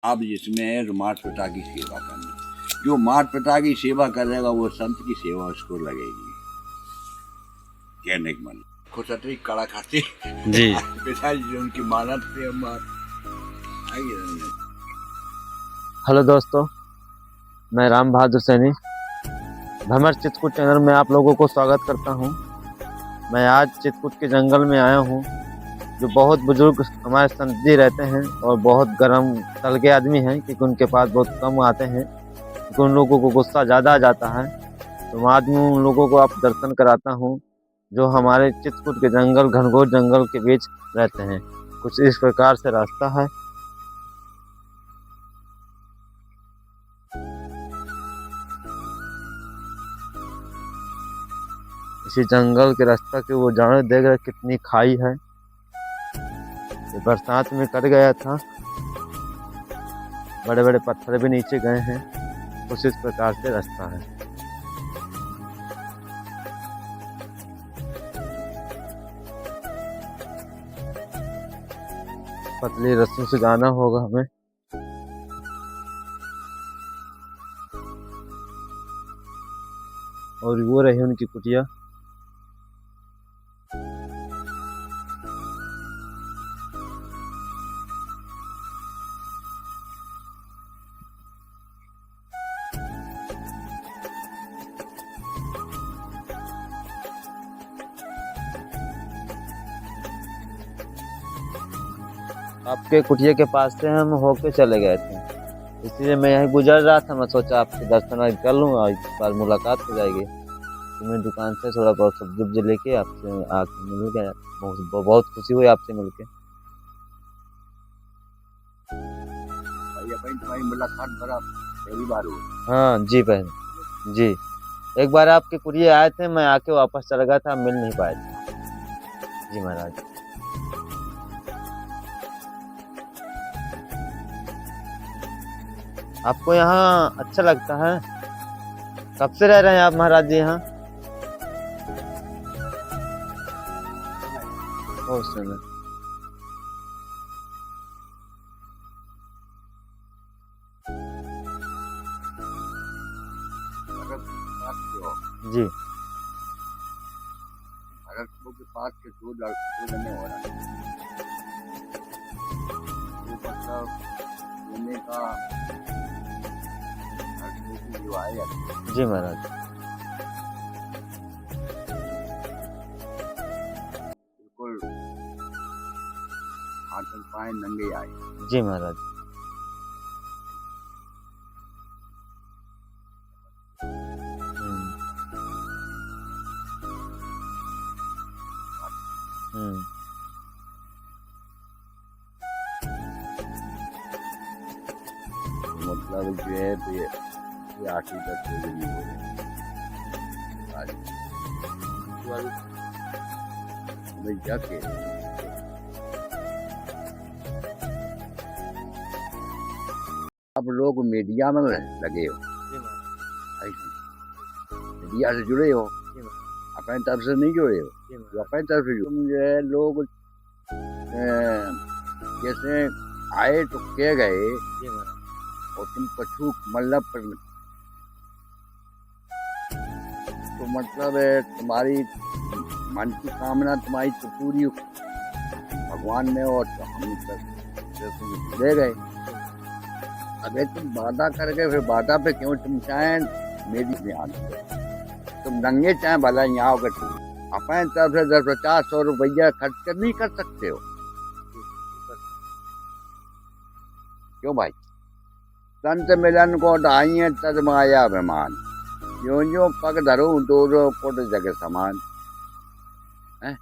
आप जिसमें माट पिता की सेवा करना, जो माट पिता की सेवा करेगा वो संत की सेवा उसको लगेगी। कहने का मन खुद अतरी कड़ा खाते जी। पिताजी उनकी मानत पे हेलो दोस्तों, मैं राम बहादुर सैनी भ्रमर चित्रकूट चैनल में आप लोगों को स्वागत करता हूं। मैं आज चित्रकूट के जंगल में आया हूं, जो बहुत बुजुर्ग हमारे संत जी रहते हैं और बहुत गर्म तल के आदमी हैं, क्योंकि उनके पास बहुत कम आते हैं, क्योंकि उन लोगों को गुस्सा ज़्यादा आ जाता है। तो आज मैं उन लोगों को आप दर्शन कराता हूँ, जो हमारे चित्रकूट के जंगल घनघोर जंगल के बीच रहते हैं। कुछ इस प्रकार से रास्ता है। इसी जंगल के रास्ता के वो जाने देख रहे कितनी खाई है। ये बरसात में कट गया था, बड़े बड़े पत्थर भी नीचे गए हैं। कुछ इस प्रकार से रास्ता है। पतली रस्सियों से जाना होगा हमें। और वो रही उनकी कुटिया। आपके कुटिया के पास से हम होके चले गए थे, इसलिए मैं यहीं गुजर रहा था। मैं सोचा आपसे दर्शन कर लूँ और इस बार मुलाकात हो जाएगी। तो मैं दुकान से थोड़ा बहुत सब्जी लेके आपसे आके मिल गया। बहुत खुशी हुई आपसे मिलके। तुम्हारी मुलाकात बड़ा पहली बार हुई। हाँ जी बहन जी, एक बार आपके कुरियर आए थे, मैं आके वापस चला गया था, मिल नहीं पाए थे। जी महाराज। आपको यहाँ अच्छा लगता है? कब से रह रहे हैं आप महाराज जी यहाँ? बहुत समय। जी। भरतपुर के पास के दो जने हो रहा है, वो मतलब घूमने का जो आए। जी महाराज। बिल्कुल हाथ पाए नंगे आए। जी महाराज। मतलब जो है तो ये 8वीं तक हो रहे जाके आप लोग मीडिया में लगे हो, मीडिया से जुड़े हो, अपने तरफ से नहीं जुड़े हो। जो अपने तरफ से तुम जो है लोग जैसे आए तो कह गए और तुम कछु मतलब तो मतलब तुम्हारी मन की कामना तुम्हारी तो पूरी भगवान ने और हम तक ले गए। अगर तुम वादा कर गए फिर वादा पे क्यों तुम चाहें मेरी ध्यान दो, तुम नंगे चाहे भला यहाँ होकर अपने तरफ से 10-50-100 रुपया खर्च कर नहीं कर सकते हो? क्यों भाई? संत मिलन को ढाई तद माया अभिमान, जो जो पग धरो दो फुट जग समान है।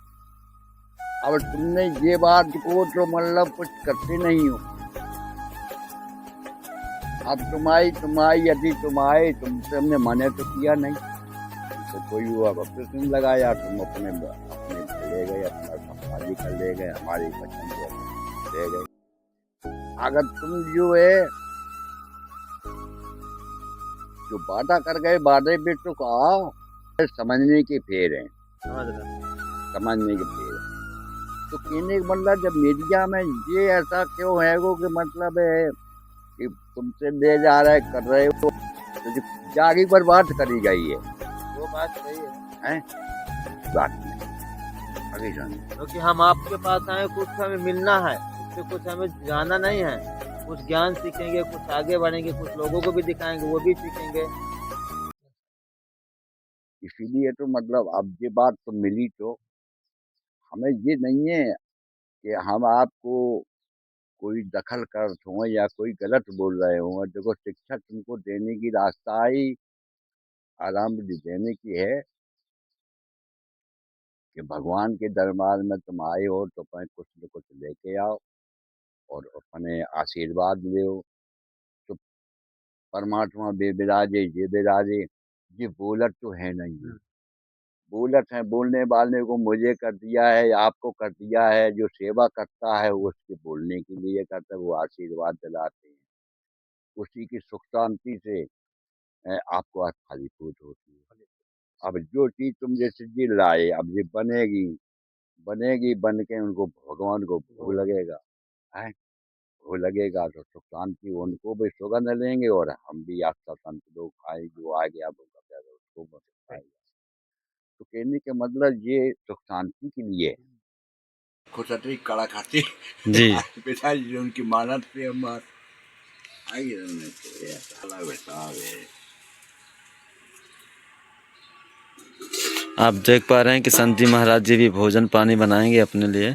अब तुमने ये बात को तो मतलब कुछ करते नहीं हो। अब तुम्हारी यदि तुम आए तुमसे हमने मने तो किया नहीं, तो कोई हुआ प्रश्न लगाया, तुम अपने ले गए, अपना शादी कर ले गए, हमारी बच्चन को ले गए। अगर तुम जो है जो वादा कर गए वादे पे तो कहा समझने के फेर हैं, समझने के फेर हैं। तो कहने का मतलब जब मीडिया में ये ऐसा क्यों है वो कि मतलब है कि तुमसे ले जा रहे कर रहे हो तो जो जागी पर बात करी गई है वो बात सही है बात नहीं आगे जाने क्योंकि हम आपके पास आए, कुछ हमें मिलना है, उससे कुछ हमें जाना नहीं है, कुछ ज्ञान सीखेंगे, कुछ आगे बढ़ेंगे, कुछ लोगों को भी दिखाएंगे, वो भी सीखेंगे। इसीलिए तो मतलब अब ये बात तो मिली तो हमें ये नहीं है कि हम आपको कोई दखल कर हो या कोई गलत बोल रहे हो। देखो शिक्षा तुमको देने की रास्ता ही आराम देने की है कि भगवान के दरबार में तुम आए हो तो अपने कुछ न कुछ लेके आओ और अपने आशीर्वाद ले। तो परमात्मा बेबिराजे ये बिराजे, ये बोलत तो है नहीं, बोलत है बोलने वाले को मुझे कर दिया है या आपको कर दिया है। जो सेवा करता है वो उसके बोलने के लिए करता है, वो आशीर्वाद दिलाते हैं, उसी की सुख शांति से आपको आज फलीभूत होती है। अब जो चीज़ तुम जैसे जी लाए अब ये बनेगी बनेगी बन के उनको भगवान को भोग लगेगा है, भोग लगेगा तो सुख शांति उनको भी सुगंध लेंगे और हम भी आपका संत लोग खाएंगे, जो आ गया वो उसको बस खाएगा। तो कहने का मतलब ये सुख शांति के लिए है। खुशहाली कड़ा खाती जी पिताजी जो उनकी मानत पे हम आई बेटा आप देख पा रहे हैं कि संत जी महाराज जी भी भोजन पानी बनाएंगे अपने लिए।